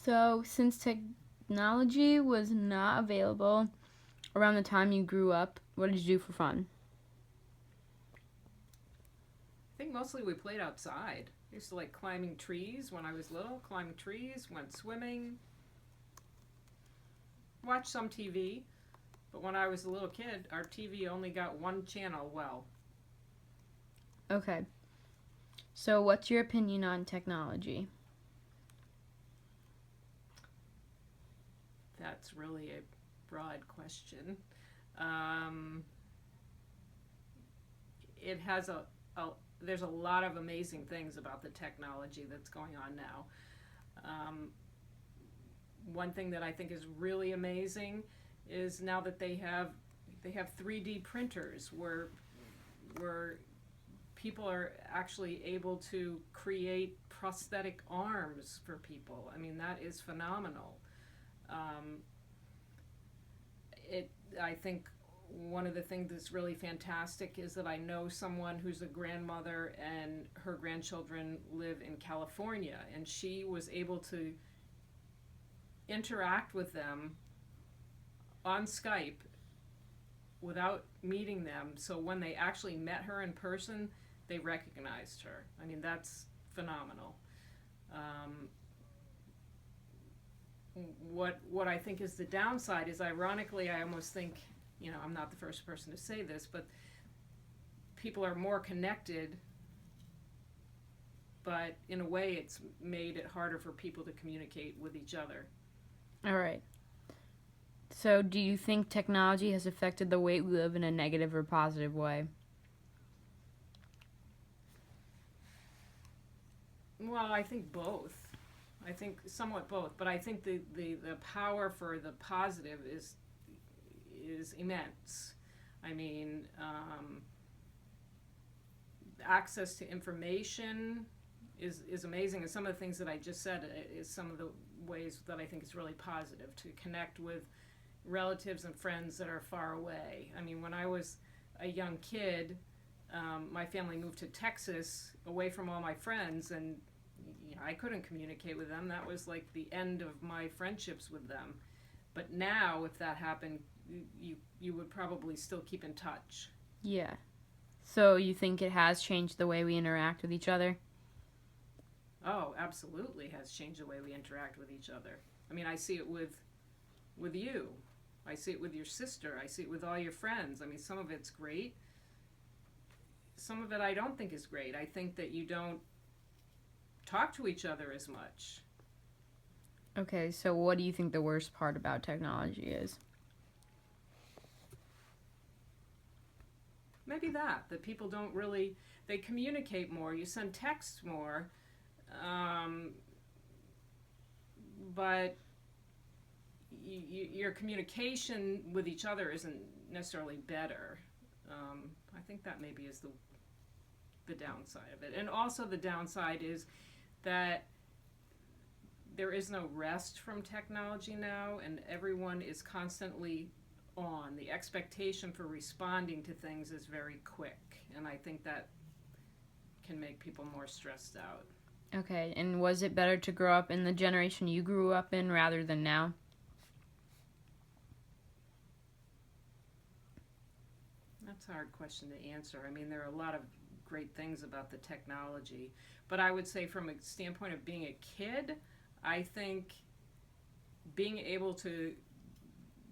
So, since technology was not available around the time you grew up, what did you do for fun? I think mostly we played outside. I used to like climbing trees when I was little, climbing trees, went swimming, watched some TV. But when I was a little kid, our TV only got one channel. Well, Okay. So, what's your opinion on technology? that's really a broad question. Um, it has a there's a lot of amazing things about the technology that's going on now. Um, One thing that I think is really amazing is now that they have 3D printers where people are actually able to create prosthetic arms for people. I mean, that is phenomenal. Um, it I think one of the things that's really fantastic is that I know someone who's a grandmother and her grandchildren live in California, and she was able to interact with them on Skype without meeting them. So when they actually met her in person, they recognized her. I mean, that's phenomenal. Um, what I think is the downside is, ironically, I almost think, I'm not the first person to say this, but people are more connected, but in a way, it's made it harder for people to communicate with each other. All right. So, do you think technology has affected the way we live in a negative or positive way? Well, I think both. I think somewhat both, but I think the power for the positive is immense. I mean, access to information is amazing, and some of the things that I just said is some of the ways that I think is really positive to connect with relatives and friends that are far away. I mean, when I was a young kid, my family moved to Texas away from all my friends, and I couldn't communicate with them. That was like the end of my friendships with them. But now, if that happened, you would probably still keep in touch. Yeah. So, you think it has changed the way we interact with each other? Oh, absolutely has changed the way we interact with each other. I mean, I see it with you. I see it with your sister. I see it with all your friends. I mean, some of it's great. Some of it I don't think is great. I think that you don't talk to each other as much. Okay, so what do you think the worst part about technology is? Maybe that people don't really, they communicate more. You send texts more, um, but your communication with each other isn't necessarily better. I think that maybe is the downside of it. And also the downside is that there is no rest from technology now, and everyone is constantly on. The expectation for responding to things is very quick, and I think that can make people more stressed out. Okay, and was it better to grow up in the generation you grew up in rather than now? That's a hard question to answer. I mean, there are a lot of great things about the technology, but I would say, from a standpoint of being a kid, I think being able to,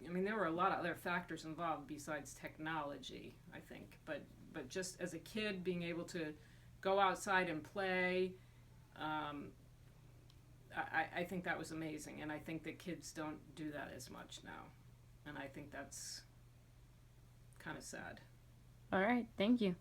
I mean, there were a lot of other factors involved besides technology, I think, but just as a kid, being able to go outside and play, um, I think that was amazing, and I think that kids don't do that as much now, and I think that's kind of sad. All right, thank you.